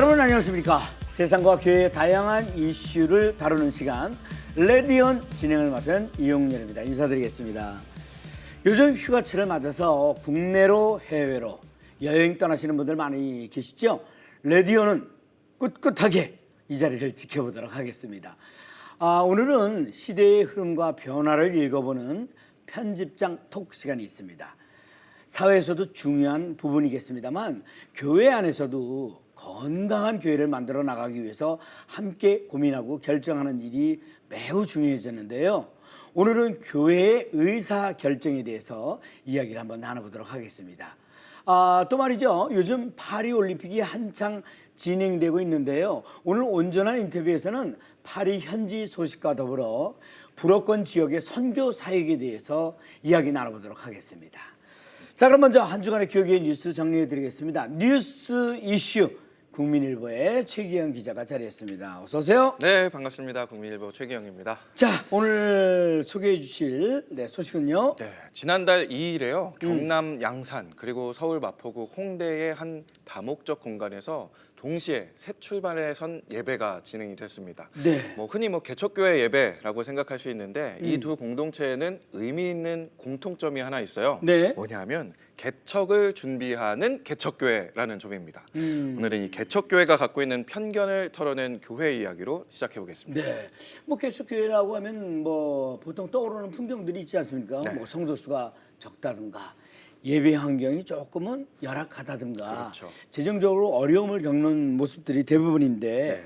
여러분 안녕하십니까. 세상과 교회의 다양한 이슈를 다루는 시간 레디언 진행을 맡은 이용렬입니다. 인사드리겠습니다. 요즘 휴가철을 맞아서 국내로 해외로 여행 떠나시는 분들 많이 계시죠? 레디언은 꿋꿋하게 이 자리를 지켜보도록 하겠습니다. 오늘은 시대의 흐름과 변화를 읽어보는 편집장 톡 시간이 있습니다. 사회에서도 중요한 부분이겠습니다만 교회 안에서도 건강한 교회를 만들어 나가기 위해서 함께 고민하고 결정하는 일이 매우 중요해졌는데요. 오늘은 교회의 의사결정에 대해서 이야기를 한번 나눠보도록 하겠습니다. 또 말이죠. 요즘 파리올림픽이 한창 진행되고 있는데요. 오늘 온전한 인터뷰에서는 파리 현지 소식과 더불어 불어권 지역의 선교 사역에 대해서 이야기 나눠보도록 하겠습니다. 자, 그럼 먼저 한 주간의 교육의 뉴스 정리해 드리겠습니다. 뉴스 이슈 국민일보의 최기영 기자가 자리했습니다. 어서 오세요. 네, 반갑습니다. 국민일보 최기영입니다. 자, 오늘 소개해 주실 소식은요. 네, 지난달 2일에요. 경남 양산 그리고 서울 마포구 홍대의 한 다목적 공간에서 동시에 새 출발에 선 예배가 진행이 됐습니다. 네. 흔히 개척교회 예배라고 생각할 수 있는데 이 두 공동체에는 의미 있는 공통점이 하나 있어요. 네. 뭐냐면 개척을 준비하는 개척교회라는 점입니다. 오늘은 이 개척교회가 갖고 있는 편견을 털어낸 교회 이야기로 시작해 보겠습니다. 네. 개척교회라고 하면 보통 떠오르는 풍경들이 있지 않습니까? 네. 성도 수가 적다든가 예배 환경이 조금은 열악하다든가 그렇죠. 재정적으로 어려움을 겪는 모습들이 대부분인데 네.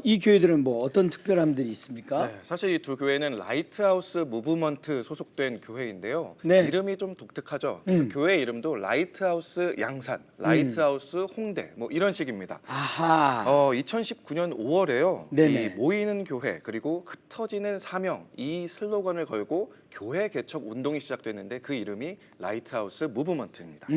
이 교회들은 어떤 특별함들이 있습니까? 네, 사실 이 두 교회는 라이트하우스 무브먼트 소속된 교회인데요. 네. 이름이 좀 독특하죠. 그래서 교회 이름도 라이트하우스 양산, 라이트하우스 홍대 이런 식입니다. 아하. 2019년 5월에요. 네네. 이 모이는 교회 그리고 흩어지는 사명 이 슬로건을 걸고 교회 개척 운동이 시작됐는데 그 이름이 라이트하우스 무브먼트입니다.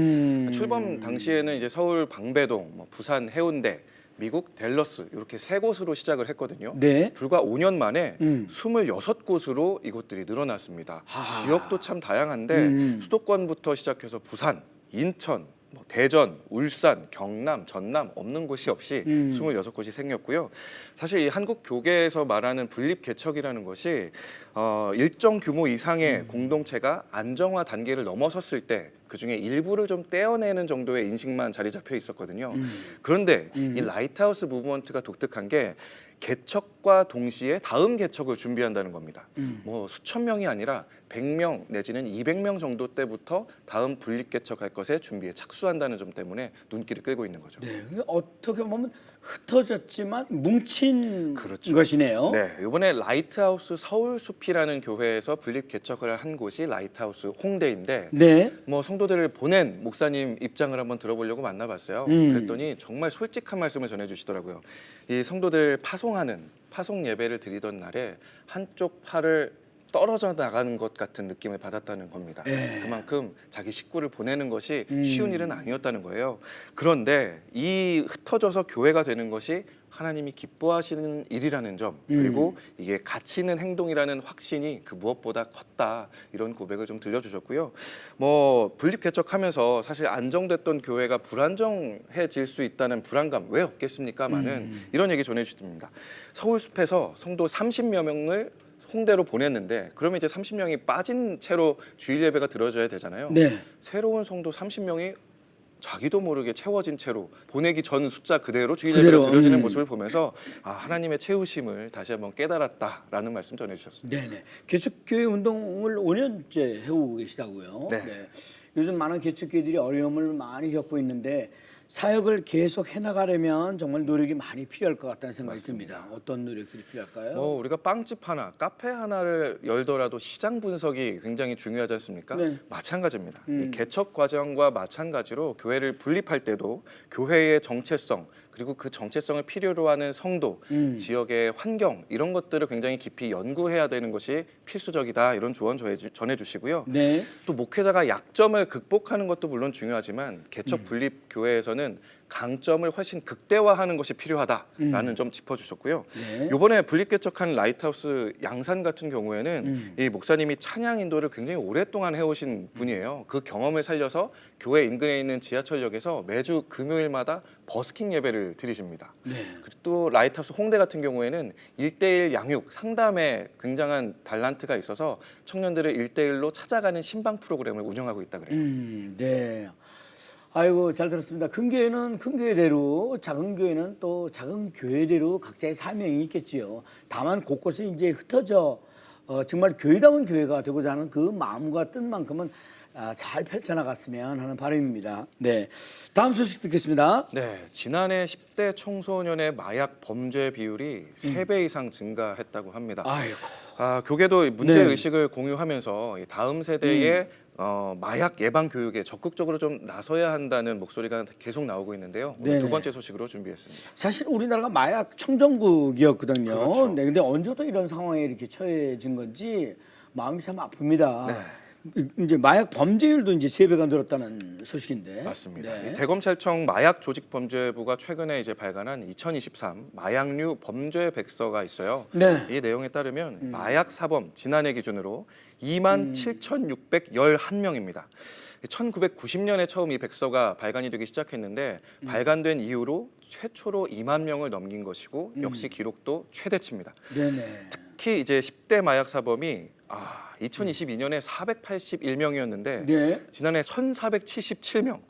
출범 당시에는 이제 서울 방배동, 부산 해운대, 미국 댈러스 이렇게 세 곳으로 시작을 했거든요. 네. 불과 5년 만에 26곳으로 이곳들이 늘어났습니다. 지역도 참 다양한데 수도권부터 시작해서 부산, 인천, 대전, 울산, 경남, 전남 없는 곳이 없이 26곳이 생겼고요. 사실 이 한국 교계에서 말하는 분립 개척이라는 것이 일정 규모 이상의 공동체가 안정화 단계를 넘어섰을 때 그중에 일부를 좀 떼어내는 정도의 인식만 자리 잡혀 있었거든요. 그런데 이 라이트하우스 무브먼트가 독특한 게 개척과 동시에 다음 개척을 준비한다는 겁니다. 수천 명이 아니라 100명 내지는 200명 정도 때부터 다음 분립 개척할 것에 준비에 착수한다는 점 때문에 눈길을 끌고 있는 거죠. 네, 어떻게 보면 흩어졌지만 뭉친 그렇죠. 것이네요. 네, 이번에 라이트하우스 서울숲이라는 교회에서 분립 개척을 한 곳이 라이트하우스 홍대인데 네. 성도들을 보낸 목사님 입장을 한번 들어보려고 만나봤어요. 그랬더니 정말 솔직한 말씀을 전해주시더라고요. 이 성도들 파송 예배를 드리던 날에 한쪽 팔을 떨어져 나가는 것 같은 느낌을 받았다는 겁니다. 그만큼 자기 식구를 보내는 것이 쉬운 일은 아니었다는 거예요. 그런데 이 흩어져서 교회가 되는 것이 하나님이 기뻐하시는 일이라는 점 그리고 이게 가치 있는 행동이라는 확신이 그 무엇보다 컸다 이런 고백을 좀 들려주셨고요. 분립 개척하면서 사실 안정됐던 교회가 불안정해질 수 있다는 불안감 왜 없겠습니까만은 이런 얘기 전해주십니다. 서울숲에서 성도 30여 명을 홍대로 보냈는데 그러면 이제 30명이 빠진 채로 주일 예배가 드려져야 되잖아요. 네. 새로운 성도 30명이 자기도 모르게 채워진 채로 보내기 전 숫자 그대로 주일 예배가 드려지는 모습을 보면서 하나님의 채우심을 다시 한번 깨달았다라는 말씀 전해주셨습니다. 네네. 개척교회 운동을 5년째 해오고 계시다고요. 네. 네. 요즘 많은 개척교회들이 어려움을 많이 겪고 있는데 사역을 계속 해나가려면 정말 노력이 많이 필요할 것 같다는 생각이 듭니다. 어떤 노력들이 필요할까요? 우리가 빵집 하나, 카페 하나를 열더라도 시장 분석이 굉장히 중요하지 않습니까? 네. 마찬가지입니다. 이 개척 과정과 마찬가지로 교회를 분립할 때도 교회의 정체성 그리고 그 정체성을 필요로 하는 성도, 지역의 환경 이런 것들을 굉장히 깊이 연구해야 되는 것이 필수적이다 이런 조언 전해주시고요. 네. 또 목회자가 약점을 극복하는 것도 물론 중요하지만 개척 분립 교회에서는 강점을 훨씬 극대화하는 것이 필요하다라는 점 짚어주셨고요. 네. 이번에 분립개척한 라이트하우스 양산 같은 경우에는 이 목사님이 찬양 인도를 굉장히 오랫동안 해오신 분이에요. 그 경험을 살려서 교회 인근에 있는 지하철역에서 매주 금요일마다 버스킹 예배를 드리십니다. 네. 그리고 또 라이트하우스 홍대 같은 경우에는 1대1 양육 상담에 굉장한 달란트가 있어서 청년들을 1대1로 찾아가는 신방 프로그램을 운영하고 있다 그래요. 네. 아이고 잘 들었습니다. 큰 교회는 큰 교회대로, 작은 교회는 또 작은 교회대로 각자의 사명이 있겠지요. 다만 곳곳에 이제 흩어져 정말 교회다운 교회가 되고자 하는 그 마음과 뜻만큼은 잘 펼쳐나갔으면 하는 바람입니다. 네, 다음 소식 듣겠습니다. 네, 지난해 10대 청소년의 마약 범죄 비율이 3배 이상 증가했다고 합니다. 아이고. 교계도 문제 네. 의식을 공유하면서 이 다음 세대의 마약 예방 교육에 적극적으로 좀 나서야 한다는 목소리가 계속 나오고 있는데요. 오늘 네네. 두 번째 소식으로 준비했습니다. 사실 우리나라가 마약 청정국이었거든요. 그렇죠. 네, 근데 언제부터 이런 상황에 이렇게 처해진 건지 마음이 참 아픕니다. 네. 이제 마약 범죄율도 이제 3배가 늘었다는 소식인데. 맞습니다. 네. 이 대검찰청 마약조직범죄부가 최근에 이제 발간한 2023 마약류 범죄 백서가 있어요. 네. 이 내용에 따르면 마약 사범 지난해 기준으로 27,611명입니다. 1990년에 처음 이 백서가 발간이 되기 시작했는데 발간된 이후로 최초로 2만 명을 넘긴 것이고 역시 기록도 최대치입니다. 네네. 특히 이제 10대 마약 사범이 2022년에 481명이었는데 네. 지난해 1,477명.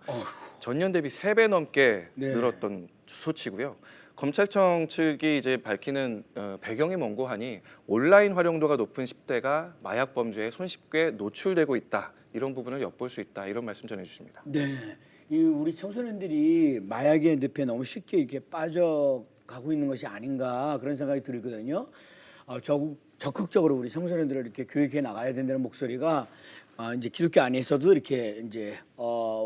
전년 대비 3배 넘게 네. 늘었던 수치고요. 검찰청 측이 이제 밝히는 배경이 뭔고 하니 온라인 활용도가 높은 10대가 마약 범죄에 손쉽게 노출되고 있다. 이런 부분을 엿볼 수 있다. 이런 말씀 전해 주십니다. 네네. 이 우리 청소년들이 마약의 늪에 너무 쉽게 이렇게 빠져가고 있는 것이 아닌가 그런 생각이 들거든요. 적극적으로 우리 청소년들을 이렇게 교육해 나가야 된다는 목소리가 이제 기독교 안에서도 이렇게 이제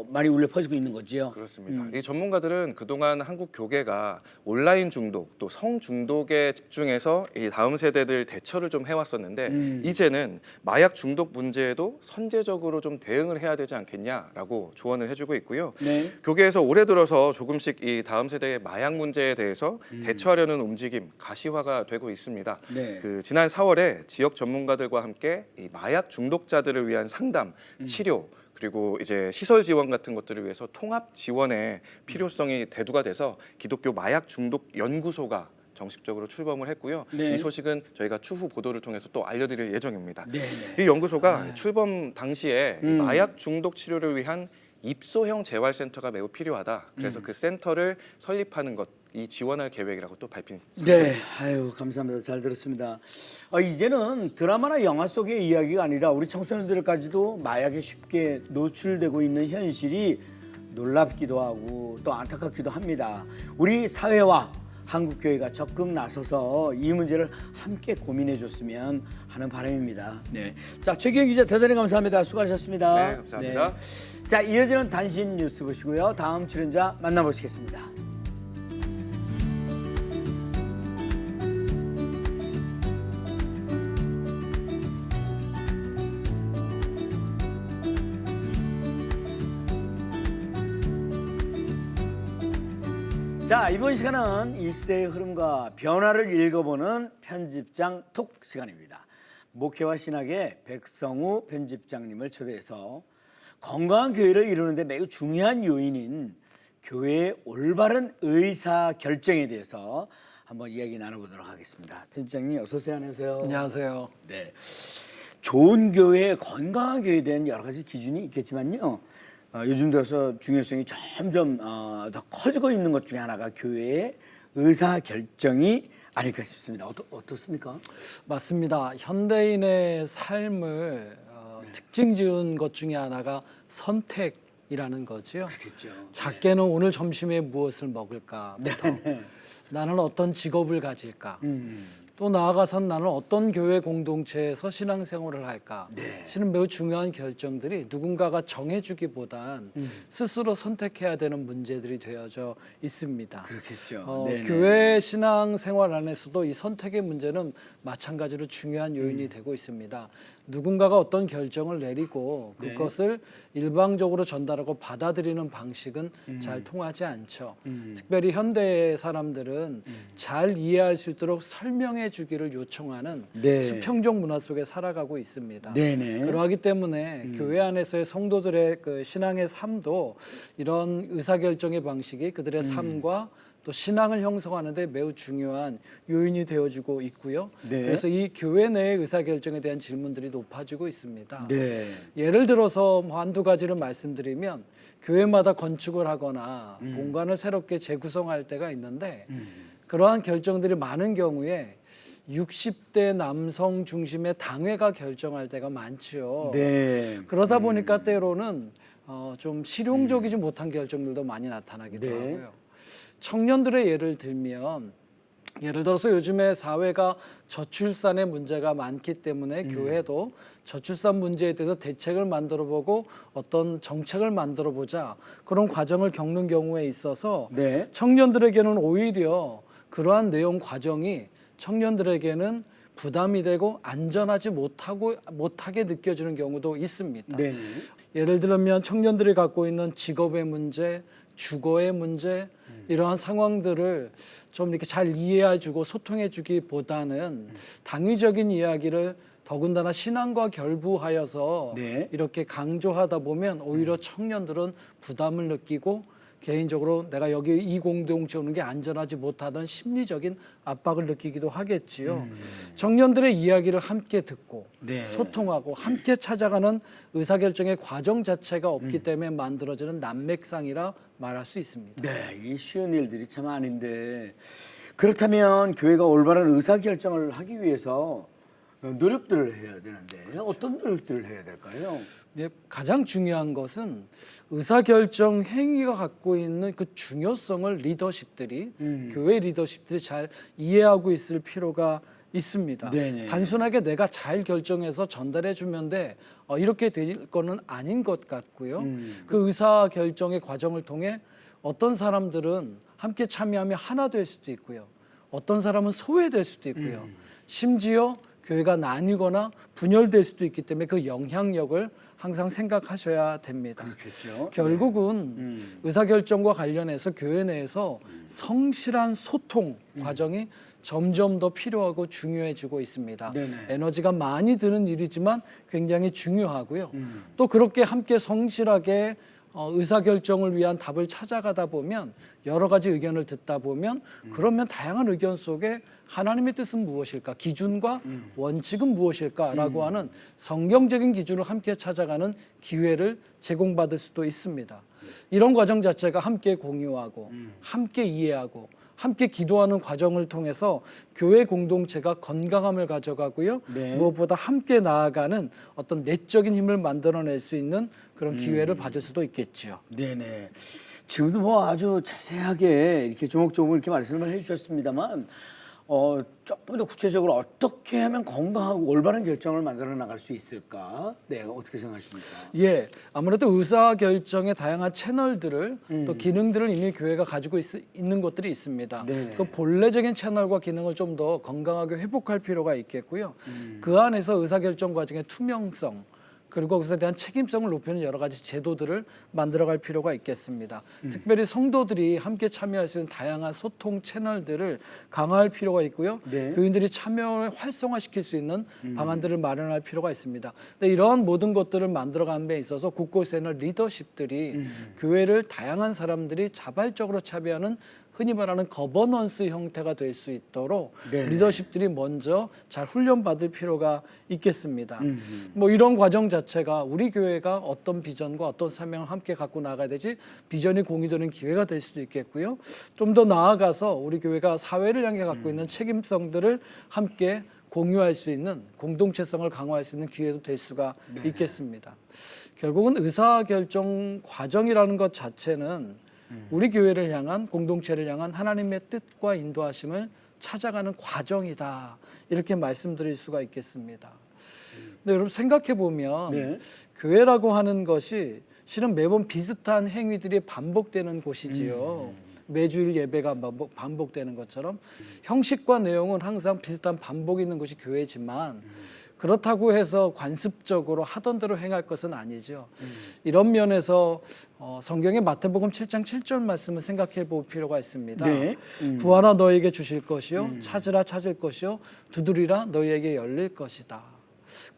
많이 울려 퍼지고 있는 거지요. 그렇습니다. 이 전문가들은 그동안 한국 교계가 온라인 중독 또 성 중독에 집중해서 이 다음 세대들 대처를 좀 해왔었는데 이제는 마약 중독 문제에도 선제적으로 좀 대응을 해야 되지 않겠냐라고 조언을 해주고 있고요. 네. 교계에서 올해 들어서 조금씩 이 다음 세대의 마약 문제에 대해서 대처하려는 움직임 가시화가 되고 있습니다. 네. 지난 4월에 지역 전문가들과 함께 이 마약 중독자들을 위한 상담, 치료 그리고 이제 시설 지원 같은 것들을 위해서 통합 지원의 필요성이 대두가 돼서 기독교 마약 중독 연구소가 정식적으로 출범을 했고요. 네. 이 소식은 저희가 추후 보도를 통해서 또 알려드릴 예정입니다. 네. 이 연구소가 출범 당시에 이 마약 중독 치료를 위한 입소형 재활센터가 매우 필요하다. 그래서 그 센터를 설립하는 것, 이 지원할 계획이라고 또 밝힌습니다. 네, 아유 감사합니다. 잘 들었습니다. 이제는 드라마나 영화 속의 이야기가 아니라 우리 청소년들까지도 마약에 쉽게 노출되고 있는 현실이 놀랍기도 하고 또 안타깝기도 합니다. 우리 사회와 한국 교회가 적극 나서서 이 문제를 함께 고민해 줬으면 하는 바람입니다. 네, 자 최기영 기자 대단히 감사합니다. 수고하셨습니다. 네, 감사합니다. 네. 자 이어지는 단신 뉴스 보시고요. 다음 출연자 만나보시겠습니다. 자 이번 시간은 이 시대의 흐름과 변화를 읽어보는 편집장 톡 시간입니다. 목회와 신학의 백성우 편집장님을 초대해서 건강한 교회를 이루는 데 매우 중요한 요인인 교회의 올바른 의사 결정에 대해서 한번 이야기 나눠보도록 하겠습니다. 편집장님 어서 오세요. 안녕하세요. 안녕하세요. 네, 좋은 교회, 건강한 교회에 대한 여러 가지 기준이 있겠지만요. 요즘 들어서 중요성이 점점 더 커지고 있는 것 중에 하나가 교회의 의사 결정이 아닐까 싶습니다. 어떻습니까? 맞습니다. 현대인의 삶을 특징 지은 것 중에 하나가 선택이라는 거지요. 그렇겠죠. 작게는 오늘 점심에 무엇을 먹을까? 네. 나는 어떤 직업을 가질까? 또 나아가선 나는 어떤 교회 공동체에서 신앙생활을 할까? 네. 실은 매우 중요한 결정들이 누군가가 정해주기보단 스스로 선택해야 되는 문제들이 되어져 있습니다. 그렇겠죠. 네네. 교회 신앙생활 안에서도 이 선택의 문제는 마찬가지로 중요한 요인이 되고 있습니다. 누군가가 어떤 결정을 내리고 네. 그것을 일방적으로 전달하고 받아들이는 방식은 잘 통하지 않죠. 특별히 현대 사람들은 잘 이해할 수 있도록 설명해 주기를 요청하는 네. 수평적 문화 속에 살아가고 있습니다. 네네. 그러하기 때문에 교회 안에서의 성도들의 그 신앙의 삶도 이런 의사결정의 방식이 그들의 삶과 또 신앙을 형성하는 데 매우 중요한 요인이 되어지고 있고요. 네. 그래서 이 교회 내의 의사결정에 대한 질문들이 높아지고 있습니다. 네. 예를 들어서 뭐 한두 가지를 말씀드리면 교회마다 건축을 하거나 공간을 새롭게 재구성할 때가 있는데 그러한 결정들이 많은 경우에 60대 남성 중심의 당회가 결정할 때가 많지요. 네. 그러다 보니까 때로는 좀 실용적이지 못한 결정들도 많이 나타나기도 네. 하고요. 청년들의 예를 들면 예를 들어서 요즘에 사회가 저출산의 문제가 많기 때문에 교회도 저출산 문제에 대해서 대책을 만들어보고 어떤 정책을 만들어보자 그런 과정을 겪는 경우에 있어서 네. 청년들에게는 오히려 그러한 내용 과정이 청년들에게는 부담이 되고 안전하지 못하게 느껴지는 경우도 있습니다. 네. 예를 들면 청년들이 갖고 있는 직업의 문제, 주거의 문제 이러한 상황들을 좀 이렇게 잘 이해해주고 소통해주기보다는 당위적인 이야기를 더군다나 신앙과 결부하여서 네. 이렇게 강조하다 보면 오히려 청년들은 부담을 느끼고 개인적으로 내가 여기 이 공동체 오는 게 안전하지 못하던 심리적인 압박을 느끼기도 하겠지요. 청년들의 이야기를 함께 듣고 네. 소통하고 함께 찾아가는 의사결정의 과정 자체가 없기 때문에 만들어지는 난맥상이라 말할 수 있습니다. 네, 이 쉬운 일들이 참 아닌데 그렇다면 교회가 올바른 의사결정을 하기 위해서 노력들을 해야 되는데 어떤 노력들을 해야 될까요? 예, 가장 중요한 것은 의사결정 행위가 갖고 있는 그 중요성을 리더십들이 교회 리더십들이 잘 이해하고 있을 필요가 있습니다. 네네. 단순하게 내가 잘 결정해서 전달해 주면 돼 이렇게 될 거는 아닌 것 같고요. 그 의사결정의 과정을 통해 어떤 사람들은 함께 참여하며 하나 될 수도 있고요. 어떤 사람은 소외될 수도 있고요. 심지어 교회가 나뉘거나 분열될 수도 있기 때문에 그 영향력을 항상 생각하셔야 됩니다. 그렇겠죠. 결국은 의사결정과 관련해서 교회 내에서 성실한 소통 과정이 점점 더 필요하고 중요해지고 있습니다. 네네. 에너지가 많이 드는 일이지만 굉장히 중요하고요. 또 그렇게 함께 성실하게 의사결정을 위한 답을 찾아가다 보면 여러 가지 의견을 듣다 보면 그러면 다양한 의견 속에 하나님의 뜻은 무엇일까? 기준과 원칙은 무엇일까라고 하는 성경적인 기준을 함께 찾아가는 기회를 제공받을 수도 있습니다. 이런 과정 자체가 함께 공유하고 함께 이해하고 함께 기도하는 과정을 통해서 교회 공동체가 건강함을 가져가고요. 네. 무엇보다 함께 나아가는 어떤 내적인 힘을 만들어낼 수 있는 그런 기회를 받을 수도 있겠지요. 네네. 지금도 뭐 아주 자세하게 이렇게 조목조목 이렇게 말씀을 해주셨습니다만 조금 더 구체적으로 어떻게 하면 건강하고 올바른 결정을 만들어 나갈 수 있을까? 네, 어떻게 생각하십니까? 예, 아무래도 의사결정의 다양한 채널들을 또 기능들을 이미 교회가 가지고 있는 것들이 있습니다. 네네. 그 본래적인 채널과 기능을 좀 더 건강하게 회복할 필요가 있겠고요. 그 안에서 의사결정 과정의 투명성 그리고 그것에 대한 책임성을 높이는 여러 가지 제도들을 만들어갈 필요가 있겠습니다. 특별히 성도들이 함께 참여할 수 있는 다양한 소통 채널들을 강화할 필요가 있고요. 네. 교인들이 참여를 활성화시킬 수 있는 방안들을 마련할 필요가 있습니다. 근데 이러한 모든 것들을 만들어가는 데 있어서 곳곳에는 리더십들이 교회를 다양한 사람들이 자발적으로 참여하는 흔히 말하는 거버넌스 형태가 될 수 있도록 네. 리더십들이 먼저 잘 훈련받을 필요가 있겠습니다. 뭐 이런 과정 자체가 우리 교회가 어떤 비전과 어떤 사명을 함께 갖고 나가야 되지 비전이 공유되는 기회가 될 수도 있겠고요. 좀 더 나아가서 우리 교회가 사회를 향해 갖고 있는 책임성들을 함께 공유할 수 있는 공동체성을 강화할 수 있는 기회도 될 수가 있겠습니다. 결국은 의사결정 과정이라는 것 자체는 우리 교회를 향한 공동체를 향한 하나님의 뜻과 인도하심을 찾아가는 과정이다. 이렇게 말씀드릴 수가 있겠습니다. 근데 여러분 생각해 보면 네. 교회라고 하는 것이 실은 매번 비슷한 행위들이 반복되는 곳이지요. 매주일 예배가 반복되는 것처럼 형식과 내용은 항상 비슷한 반복이 있는 것이 교회지만 그렇다고 해서 관습적으로 하던 대로 행할 것은 아니죠. 이런 면에서 성경의 마태복음 7장 7절 말씀을 생각해 볼 필요가 있습니다. 네. 구하라 너에게 주실 것이요 찾으라 찾을 것이요 두드리라 너희에게 열릴 것이다.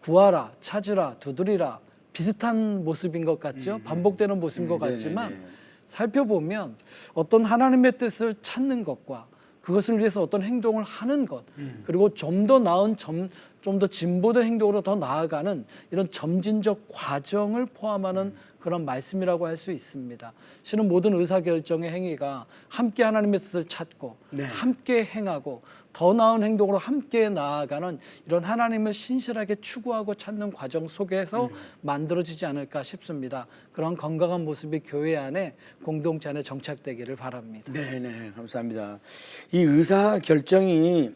구하라 찾으라 두드리라 비슷한 모습인 것 같죠. 반복되는 모습인 것 같지만 네네네. 살펴보면 어떤 하나님의 뜻을 찾는 것과 그것을 위해서 어떤 행동을 하는 것 그리고 좀 더 나은 좀 더 진보된 행동으로 더 나아가는 이런 점진적 과정을 포함하는 그런 말씀이라고 할 수 있습니다. 실은 모든 의사결정의 행위가 함께 하나님의 뜻을 찾고 네. 함께 행하고 더 나은 행동으로 함께 나아가는 이런 하나님을 신실하게 추구하고 찾는 과정 속에서 만들어지지 않을까 싶습니다. 그런 건강한 모습이 교회 안에 공동체 안에 정착되기를 바랍니다. 네, 감사합니다. 이 의사 결정이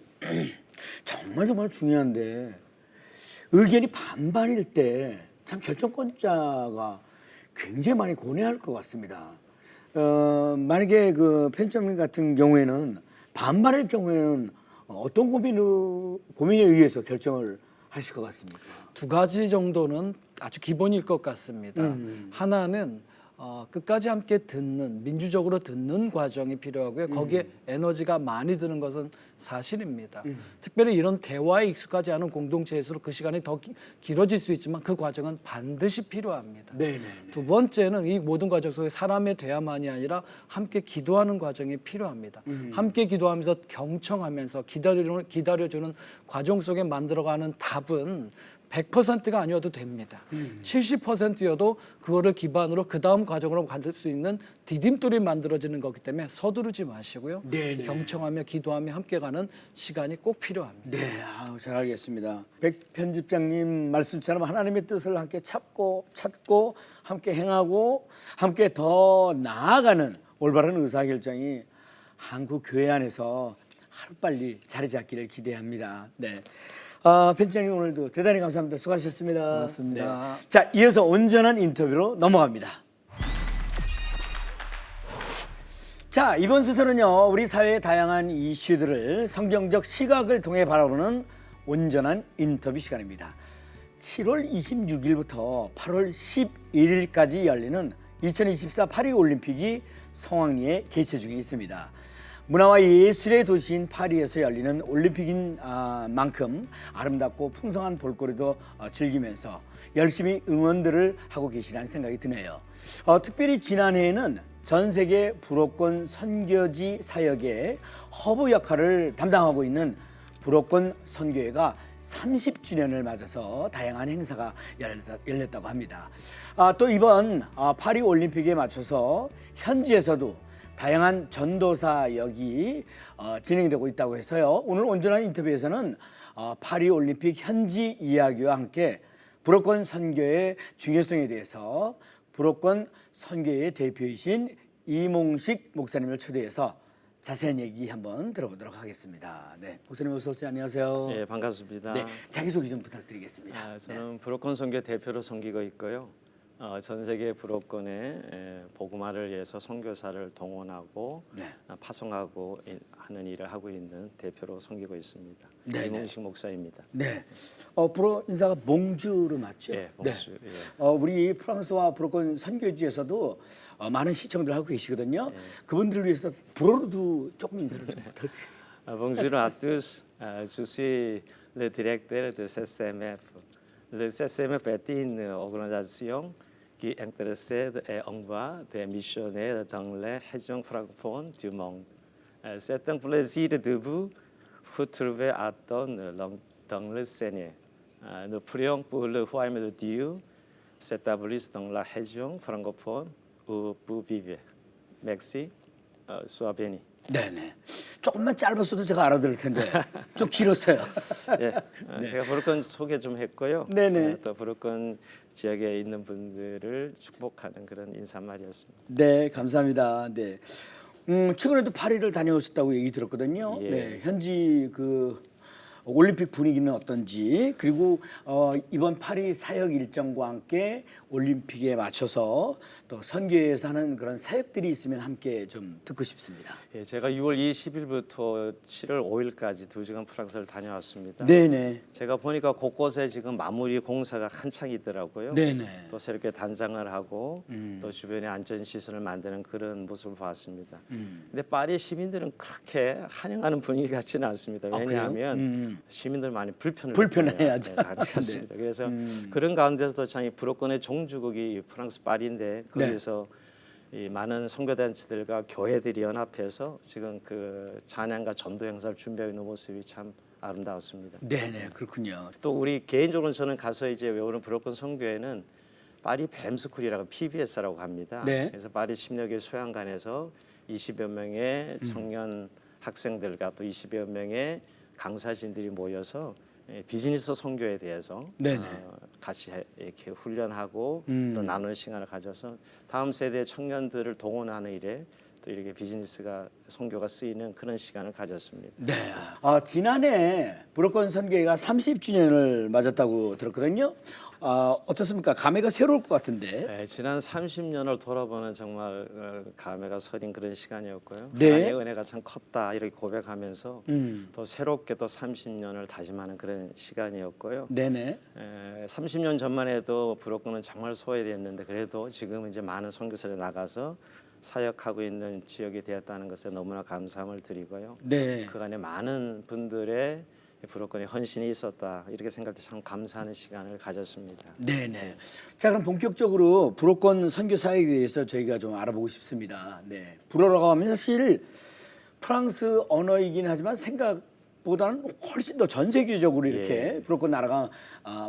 정말 중요한데 의견이 반반일 때 참 결정권자가 굉장히 많이 고뇌할 것 같습니다. 만약에 그 편집장님 같은 경우에는 반반일 경우에는 어떤 고민에 의해서 결정을 하실 것 같습니까? 두 가지 정도는 아주 기본일 것 같습니다. 하나는 끝까지 함께 듣는 민주적으로 듣는 과정이 필요하고요. 거기에 에너지가 많이 드는 것은 사실입니다. 특별히 이런 대화에 익숙하지 않은 공동체에서 그 시간이 더 길어질 수 있지만 그 과정은 반드시 필요합니다. 네. 두 번째는 이 모든 과정 속에 사람의 대화만이 아니라 함께 기도하는 과정이 필요합니다. 함께 기도하면서 경청하면서 기다려주는 과정 속에 만들어가는 답은 100%가 아니어도 됩니다. 70%여도 그거를 기반으로 그 다음 과정으로 받을 수 있는 디딤돌이 만들어지는 거기 때문에 서두르지 마시고요. 네네. 경청하며 기도하며 함께 가는 시간이 꼭 필요합니다. 네, 잘 알겠습니다. 백 편집장님 말씀처럼 하나님의 뜻을 함께 찾고 함께 행하고 함께 더 나아가는 올바른 의사결정이 한국 교회 안에서 하루빨리 자리 잡기를 기대합니다. 네. 편집장님 오늘도 대단히 감사합니다. 수고하셨습니다. 고맙습니다. 네. 자, 이어서 온전한 인터뷰로 넘어갑니다. 자, 이번 수서는요, 우리 사회의 다양한 이슈들을 성경적 시각을 통해 바라보는 온전한 인터뷰 시간입니다. 7월 26일부터 8월 11일까지 열리는 2024 파리 올림픽이 성황리에 개최 중에 있습니다. 문화와 예술의 도시인 파리에서 열리는 올림픽인 만큼 아름답고 풍성한 볼거리도 즐기면서 열심히 응원들을 하고 계시라는 생각이 드네요. 특별히 지난해에는 전 세계 불어권 선교지 사역의 허브 역할을 담당하고 있는 불어권 선교회가 30주년을 맞아서 다양한 행사가 열렸다고 합니다. 또 이번 파리 올림픽에 맞춰서 현지에서도 다양한 전도사역이 진행되고 있다고 해서요. 오늘 온전한 인터뷰에서는 파리 올림픽 현지 이야기와 함께 불어권 선교의 중요성에 대해서 불어권 선교의 대표이신 이몽식 목사님을 초대해서 자세한 얘기 한번 들어보도록 하겠습니다. 네, 목사님 어서 오세요. 안녕하세요. 예, 반갑습니다. 네, 자기소개 좀 부탁드리겠습니다. 저는 불어권 선교 대표로 섬기고 있고요. 전 세계 불어권에 복음화를 위해서 선교사를 동원하고 네. 파송하고 하는 일을 하고 있는 대표로 섬기고 있습니다. 네, 이몽식 목사입니다. 네, 불어 인사가 몽주르 맞죠? 예, 몽주, 네. 예. 우리 프랑스와 불어권 선교지에서도 많은 시청들 하고 계시거든요. 그분들을 위해서 불어로도 조금 인사를 좀 부탁드립니다. Bonjour à tous. Je suis le directeur de CCMF. Le CCMF est une organisation qui intercède et envoie des missionnaires dans les régions francophones du monde. C'est un plaisir de vous retrouver à dans le Seigneur. Nous prions pour le royaume de Dieu s'établisse dans la région francophone où vous vivez. Merci. Sois béni. 네네. 조금만 짧았어도 제가 알아들을 텐데 좀 길었어요. 예, 제가 불어권 소개 좀 했고요. 네네. 또 불어권 지역에 있는 분들을 축복하는 그런 인사말이었습니다. 네, 감사합니다. 네. 최근에도 파리를 다녀오셨다고 얘기 들었거든요. 예. 네, 현지 그 올림픽 분위기는 어떤지, 그리고 이번 파리 사역 일정과 함께 올림픽에 맞춰서 또 선교회에서 하는 그런 사역들이 있으면 함께 좀 듣고 싶습니다. 예, 제가 6월 20일부터 7월 5일까지 2주간 프랑스를 다녀왔습니다. 네네. 제가 보니까 곳곳에 지금 마무리 공사가 한창 있더라고요. 네네. 또 새롭게 단장을 하고 또 주변에 안전 시설을 만드는 그런 모습을 봤습니다. 근데 파리 시민들은 그렇게 환영하는 분위기 같지는 않습니다. 그래요? 왜냐하면 시민들 많이 불편해하죠. 그렇습니다. 그래서 그런 가운데서도 참 이 브로큰의 종주국이 프랑스 파리인데 거기서 이 많은 선교단체들과 교회들이 연합해서 지금 그 찬양과 전도 행사를 준비하고 있는 모습이 참 아름다웠습니다. 네네, 그렇군요. 또 우리 개인적으로 저는 가서 이제 외우는 브로큰 선교회는 파리 뱀스쿨이라고 PBS라고 합니다. 네. 그래서 파리 심려교회 소양관에서 20여 명의 청년 학생들과 또 20여 명의 강사진들이 모여서 비즈니스 선교에 대해서 네네. 같이 이렇게 훈련하고 또 나누는 시간을 가져서 다음 세대 청년들을 동원하는 일에 또 이렇게 비즈니스가 선교가 쓰이는 그런 시간을 가졌습니다. 네. 지난해 브로큰 선교회가 30주년을 맞았다고 들었거든요. 어떻습니까? 감회가 새로울 것 같은데. 네, 지난 30년을 돌아보는 정말 감회가 서린 그런 시간이었고요. 네. 하나님의 은혜가 참 컸다 이렇게 고백하면서 또 새롭게 또 30년을 다짐하는 그런 시간이었고요. 네네. 30년 전만 해도 브로큰은 정말 소외됐는데 그래도 지금 이제 많은 선교사를 나가서 사역하고 있는 지역이 되었다는 것에 너무나 감사함을 드리고요. 네. 그간에 많은 분들의 브로큰의 헌신이 있었다 이렇게 생각할 때 참 감사하는 시간을 가졌습니다. 네네. 자, 그럼 본격적으로 불어권 선교 사역에 대해서 저희가 좀 알아보고 싶습니다. 네. 불어라고 하면 사실 프랑스 언어이긴 하지만 생각보다는 훨씬 더 전 세계적으로 이렇게 불어권 나라가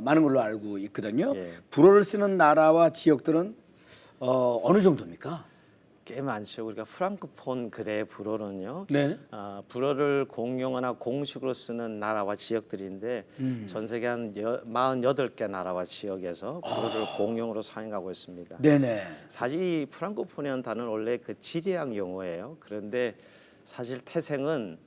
많은 걸로 알고 있거든요. 예. 불어를 쓰는 나라와 지역들은 어느 정도입니까? 꽤 많죠. 우리가 프랑크폰 글의 불어는요. 네. 불어를 공용어나 공식으로 쓰는 나라와 지역들인데 전 세계 한 48개 나라와 지역에서 불어를 공용어로 사용하고 있습니다. 네네. 사실 이 프랑코폰이라는 단어는 원래 그 지리학 용어예요. 그런데 사실 태생은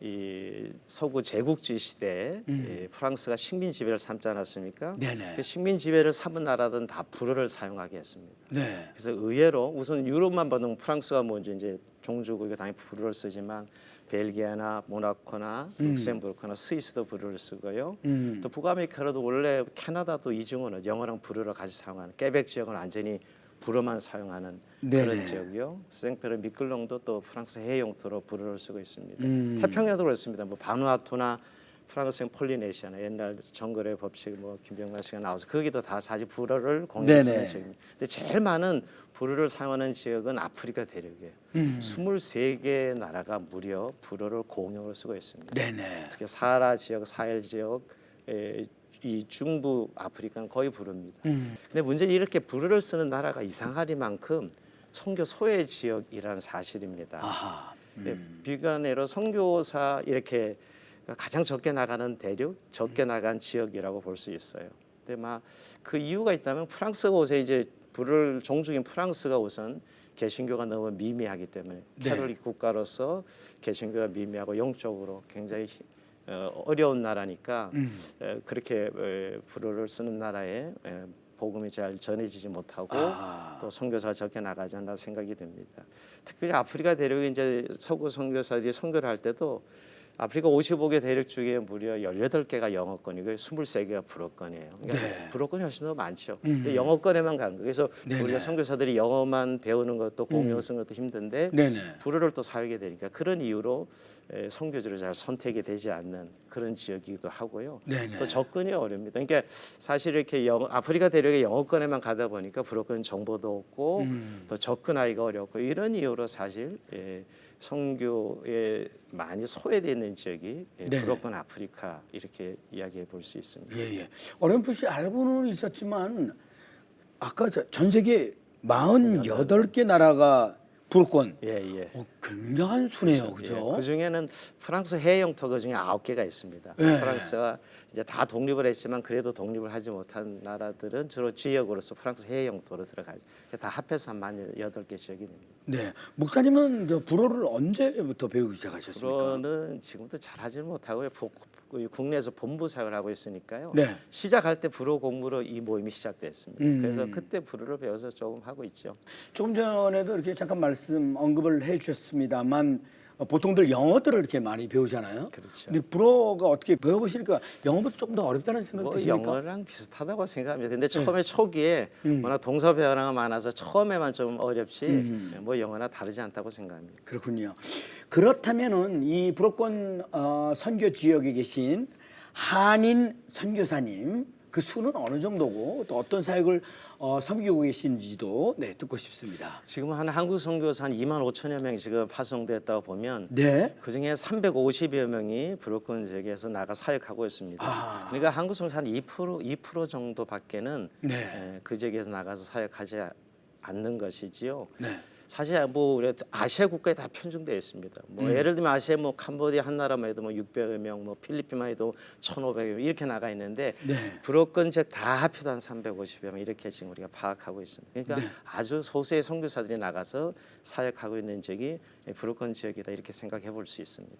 이 서구 제국주의 시대에 이 프랑스가 식민 지배를 삼지 않았습니까? 네네. 그 식민 지배를 삼은 나라들은 다 불어를 사용하게 했습니다. 네. 그래서 의외로 우선 유럽만 봐도 프랑스가 먼저 이제 종주국이 당연히 불어를 쓰지만 벨기에나 모나코나 룩셈부르크나 스위스도 불어를 쓰고요. 또 북아메리카로도 원래 캐나다도 이중언어 영어랑 불어를 같이 사용하는 깨백 지역은 완전히 불어만 사용하는 네네. 그런 지역이요. 생페르 미끌롱도 또 프랑스 해외 용도로 불어를 쓰고 있습니다. 태평양도 그렇습니다. 뭐 바누아투나 프랑스행 폴리네시아나 옛날 정글의 법칙 뭐 김병관 씨가 나와서 거기도 다 사실 불어를 공유하는 네네. 지역입니다. 근데 제일 많은 불어를 사용하는 지역은 아프리카 대륙이에요. 23개 나라가 무려 불어를 공용으로 쓰고 있습니다. 네네. 특히 사하라 지역, 사헬 지역, 이 중부 아프리카는 거의 불어입니다. 근데 문제는 이렇게 불어를 쓰는 나라가 이상하리만큼 선교 소외 지역이라는 사실입니다. 아하. 비관내로 선교사 이렇게 가장 적게 나가는 대륙, 적게 나간 지역이라고 볼 수 있어요. 근데 막 그 이유가 있다면 프랑스가 우선 이제 불을 종족인 프랑스가 우선 개신교가 너무 미미하기 때문에 캐톨릭 국가로서 개신교가 미미하고 영적으로 굉장히 어려운 나라니까 그렇게 불어를 쓰는 나라에 복음이 잘 전해지지 못하고 또 선교사가 적게 나가지 않나 생각이 듭니다. 특별히 아프리카 대륙에 이제 서구 선교사들이 선교를 할 때도 아프리카 55개 대륙 중에 무려 18개가 영어권이고 23개가 불어권이에요. 그러니까 불어권이 훨씬 더 많죠. 근데 영어권에만 간 거예요. 그래서 우리가 선교사들이 영어만 배우는 것도 공용 쓰는 것도 힘든데 네네. 불어를 또 사용하게 되니까 그런 이유로 선교지를 잘 선택이 되지 않는 그런 지역이기도 하고요. 네네. 또 접근이 어렵니다. 그러니까 사실 이렇게 아프리카 대륙의 영어권에만 가다 보니까 불어권 정보도 없고 또 접근하기가 어렵고 이런 이유로 사실 선교에 많이 소외되어 있는 지역이 불어권 아프리카 이렇게 이야기해 볼 수 있습니다. 예예. 어렴풋이 알고는 있었지만 아까 전 세계 48개 나라가 불어권. 예. 굉장한 수네요, 그죠? 그 중에는 프랑스 해외 영토 그 중에 9개가 있습니다. 예. 프랑스가 이제 다 독립을 했지만 그래도 독립을 하지 못한 나라들은 주로 지역으로서 프랑스 해외 영토로 들어가죠. 다 합해서 한 18개 지역이 됩니다. 네. 목사님은 저 불어를 언제부터 배우기 시작하셨습니까? 불어는 지금도 잘하지 못하고요. 국내에서 본부 사역을 하고 있으니까요. 네. 시작할 때 불어 공부로 이 모임이 시작됐습니다. 음. 그래서 그때 불어를 배워서 조금 하고 있죠. 조금 전에도 이렇게 잠깐 언급을 해주셨습니다만 보통들 영어들을 이렇게 많이 배우잖아요. 그렇죠. 근데 불어가 어떻게 배워보시니까 영어보다 조금 더 어렵다는 생각 뭐 드십니까? 영어랑 비슷하다고 생각합니다. 근데 처음에 초기에 워낙 동사 변화가 많아서 처음에만 좀 어렵지 뭐 영어나 다르지 않다고 생각합니다. 그렇군요. 그렇다면은 이 불어권 선교 지역에 계신 한인 선교사님 그 수는 어느 정도고 또 어떤 사역을 섬기고 계신지도 듣고 싶습니다. 지금 한국 선교사 한 2만 5천여 명이 지금 파송됐다고 보면 네. 그중에 350여 명이 불어권 지역에서 나가 사역하고 있습니다. 그러니까 한국 선교사 한 2% 정도밖에는 네. 그 지역에서 나가서 사역하지 않는 것이지요. 네. 사실 뭐 우리 아시아 국가에 다 편중되어 있습니다. 뭐 예를 들면 아시아 뭐 캄보디아 한 나라만 해도 뭐 600여 명, 뭐 필리핀만 해도 1,500여 명 이렇게 나가 있는데 네. 불어권 지역 다 합해도 한 350여 명 이렇게 지금 우리가 파악하고 있습니다. 그러니까 네. 아주 소수의 선교사들이 나가서 사역하고 있는 지역이 불어권 지역이다 이렇게 생각해 볼 수 있습니다.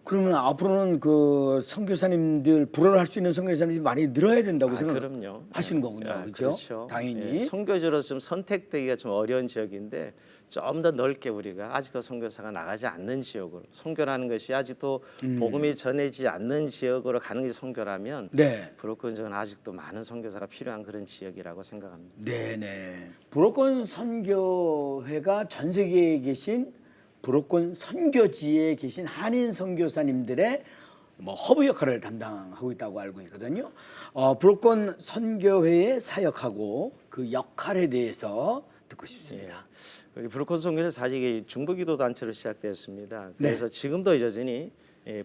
그러면 앞으로는 그 선교사님들 불어를 할 수 있는 선교사님들이 많이 늘어야 된다고 그럼요. 생각하시는 거군요. 그렇죠? 그렇죠. 당연히. 예, 선교지로 좀 선택되기가 좀 어려운 지역인데 좀 더 넓게 우리가 아직도 선교사가 나가지 않는 지역으로 선교라는 것이 아직도 복음이 전해지지 않는 지역으로 가는 게 선교라면 네. 불어권 지역은 아직도 많은 선교사가 필요한 그런 지역이라고 생각합니다. 네네. 불어권 선교회가 전 세계에 계신 불어권 선교지에 계신 한인 선교사님들의 뭐 허브 역할을 담당하고 있다고 알고 있거든요. 불어권 선교회에 사역하고 그 역할에 대해서 듣고 싶습니다. 우리 불어권 선교는 사실 이게 중보기도 단체로 시작되었습니다. 그래서 지금도 여전히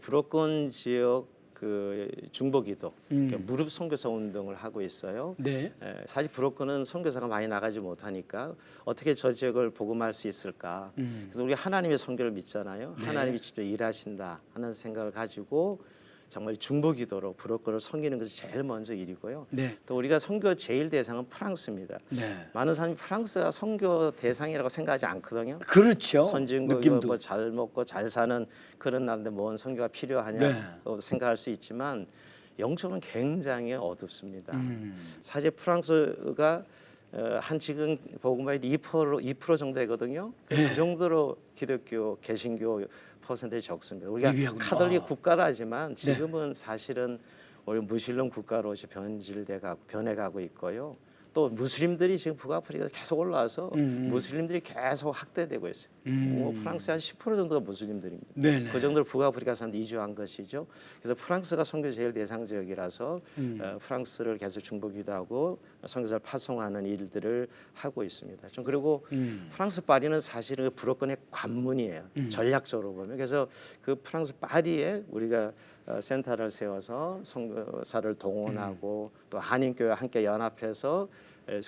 불어권 지역 그 중보기도 그러니까 무릎 선교사 운동을 하고 있어요. 네. 사실 불어권은 선교사가 많이 나가지 못하니까 어떻게 저 지역을 복음할 수 있을까? 그래서 우리가 하나님의 선교를 믿잖아요. 하나님이 직접 일하신다 하는 생각을 가지고 정말 중보기도로 불어권을 섬기는 것이 제일 먼저 일이고요. 네. 또 우리가 선교 제일 대상은 프랑스입니다. 네. 많은 사람이 프랑스가 선교 대상이라고 생각하지 않거든요. 그렇죠. 선진국 느낌도. 뭐잘 먹고 잘 사는 그런 나라인데 뭔 선교가 필요하냐 네. 생각할 수 있지만 영적으로는 굉장히 어둡습니다. 사실 프랑스가 한 지금 복음화율 2% 정도 되거든요. 그 정도로 기독교 개신교 퍼센테이지 적습니다. 우리가 미비하군요. 카톨릭 국가라지만 지금은 사실은 우리 무슬림 국가로 변해가고 있고요. 또 무슬림들이 지금 북아프리카 계속 올라와서 무슬림들이 계속 학대되고 있어요. 뭐 프랑스 한 10% 정도가 무슬림들입니다. 네네. 그 정도로 북아프리카 사람들이 이주한 것이죠. 그래서 프랑스가 선교 제일 대상 지역이라서 프랑스를 계속 중보기도하고 선교사를 파송하는 일들을 하고 있습니다. 좀 그리고 프랑스 파리는 사실은 그 불어권의 관문이에요. 전략적으로 보면. 그래서 그 프랑스 파리에 우리가 센터를 세워서 선교사를 동원하고 또 한인교회와 함께 연합해서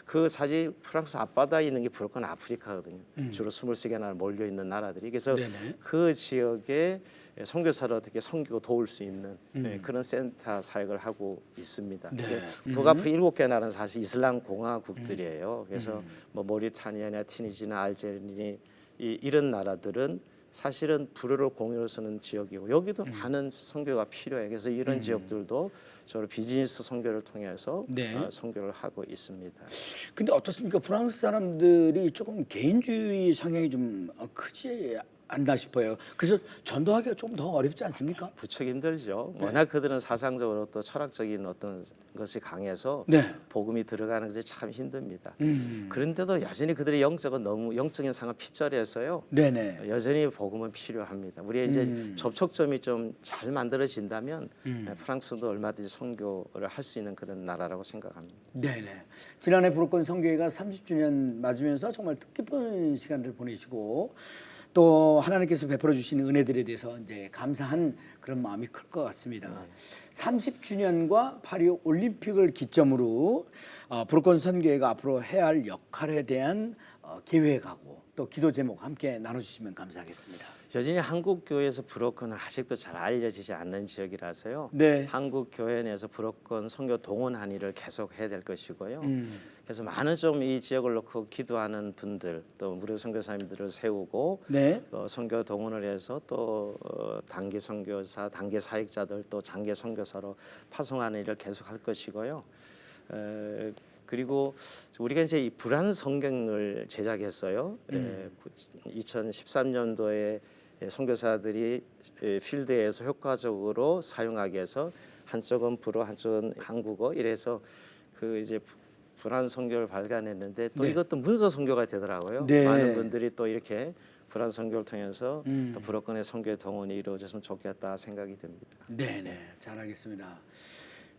그 사실 프랑스 앞바다에 있는 게 불어권 아프리카거든요. 주로 23개 나라 몰려 있는 나라들이. 그래서 네네. 그 지역에 선교사를 어떻게 섬기고 도울 수 있는 그런 센터 사역을 하고 있습니다. 네. 북아프리카 7개 나라는 사실 이슬람 공화국들이에요. 그래서 뭐 모리타니아나 티니지나 알제리 이런 나라들은 사실은 불어를 공유로 쓰는 지역이고 여기도 많은 선교가 필요해요. 그래서 이런 지역들도 저로 비즈니스 선교를 통해서 네. 선교를 하고 있습니다. 근데 어떻습니까? 프랑스 사람들이 조금 개인주의 성향이 좀 크지 않나 싶어요. 그래서 전도하기가 조금 더 어렵지 않습니까? 부쩍 힘들죠. 워낙 그들은 사상적으로 또 철학적인 어떤 것이 강해서 네. 복음이 들어가는 것이 참 힘듭니다. 그런데도 여전히 그들의 영적인 상황 핍절해서요. 네네. 여전히 복음은 필요합니다. 우리 이제 접촉점이 좀 잘 만들어진다면 프랑스도 얼마든지 선교를 할 수 있는 그런 나라라고 생각합니다. 네네. 지난해 불어권 선교회가 30주년 맞으면서 정말 뜻깊은 시간들 보내시고 또 하나님께서 베풀어 주신 은혜들에 대해서 이제 감사한 그런 마음이 클 것 같습니다. 30주년과 파리 올림픽을 기점으로 불어권 선교회가 앞으로 해야 할 역할에 대한 계획하고 또 기도 제목 함께 나눠주시면 감사하겠습니다. 여전히 한국 교회에서 브로큰은 아직도 잘 알려지지 않는 지역이라서요. 네. 한국 교회 내에서 브로큰 선교 동원 한의를 계속 해야 될 것이고요. 그래서 많은 좀 이 지역을 놓고 기도하는 분들 또 무료 선교사님들을 세우고 네. 선교 동원을 해서 또 단기 선교사, 단기 사역자들 또 장기 선교사로 파송하는 일을 계속 할 것이고요. 그리고 우리가 이제 이 불안 성경을 제작했어요. 2013년도에 선교사들이 필드에서 효과적으로 사용하기 위해서 한쪽은 불어, 한쪽은 한국어 이래서 그 이제 불안 성교를 발간했는데 또 네. 이것도 문서 성교가 되더라고요. 네. 많은 분들이 또 이렇게 불안 성교를 통해서 또 불어권의 성교의 동원이 이루어졌으면 좋겠다 생각이 듭니다. 네네, 잘하겠습니다.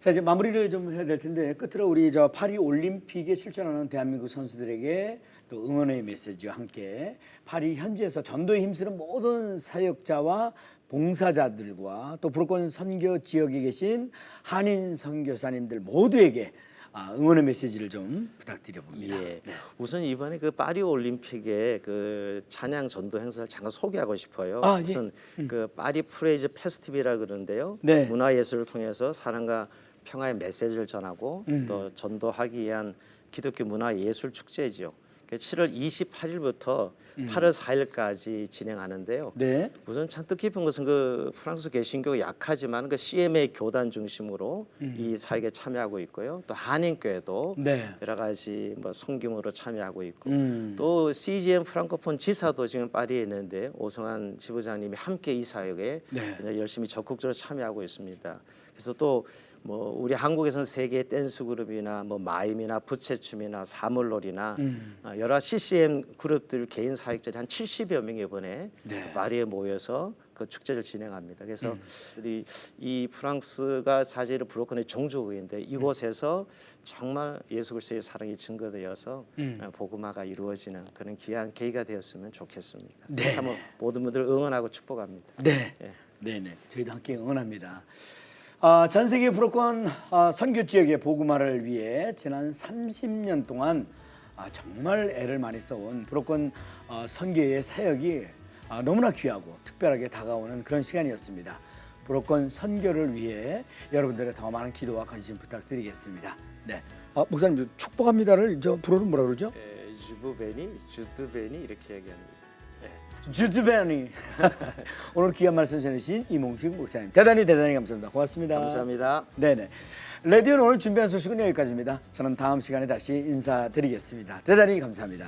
자, 이제 마무리를 좀 해야 될 텐데 끝으로 우리 저 파리 올림픽에 출전하는 대한민국 선수들에게 또 응원의 메시지와 함께 파리 현지에서 전도에 힘쓰는 모든 사역자와 봉사자들과 또 불어권 선교 지역에 계신 한인 선교사님들 모두에게 응원의 메시지를 좀 부탁드려 봅니다. 예. 우선 이번에 그 파리 올림픽의 그 찬양 전도 행사를 잠깐 소개하고 싶어요. 아, 예. 우선 그 파리 프레이즈 페스티벌이라 그러는데요. 네. 문화 예술을 통해서 사랑과 평화의 메시지를 전하고 또 전도하기 위한 기독교 문화 예술 축제지요. 7월 28일부터 8월 4일까지 진행하는데요. 네. 우선 참 뜻깊은 것은 그 프랑스 개신교가 약하지만 그 CMA 교단 중심으로 이 사역에 참여하고 있고요. 또 한인교회도 네. 여러 가지 뭐 성김으로 참여하고 있고 또 CGM 프랑코폰 지사도 지금 파리에 있는데 오성환 지부장님이 함께 이 사역에 네. 굉장히 열심히 적극적으로 참여하고 있습니다. 그래서 또 뭐 우리 한국에서는 세계 댄스 그룹이나 뭐 마임이나 부채춤이나 사물놀이나 여러 CCM 그룹들 개인 사역자들이 한 70여 명이 이번에 네. 파리에 모여서 그 축제를 진행합니다. 그래서 우리 이 프랑스가 사실은 브로큰의 종주국인데 이곳에서 정말 예수 그리스도의 사랑이 증거되어서 복음화가 이루어지는 그런 귀한 계기가 되었으면 좋겠습니다. 네. 참 모든 분들 응원하고 축복합니다. 네. 예. 네네. 저희도 함께 응원합니다. 전 세계 불어권 선교 지역의 복음화를 위해 지난 30년 동안 정말 애를 많이 써온 불어권 선교의 사역이 너무나 귀하고 특별하게 다가오는 그런 시간이었습니다. 불어권 선교를 위해 여러분들의 더 많은 기도와 관심 부탁드리겠습니다. 네. 목사님 축복합니다를 저 불어는 뭐라 그러죠? 주부베니, 주드베니 이렇게 얘기합니다. 주드베니. 오늘 귀한 말씀 전해주신 이몽식 목사님 대단히 감사합니다. 고맙습니다. 감사합니다. 네네. 라디오는 오늘 준비한 소식은 여기까지입니다. 저는 다음 시간에 다시 인사드리겠습니다. 대단히 감사합니다.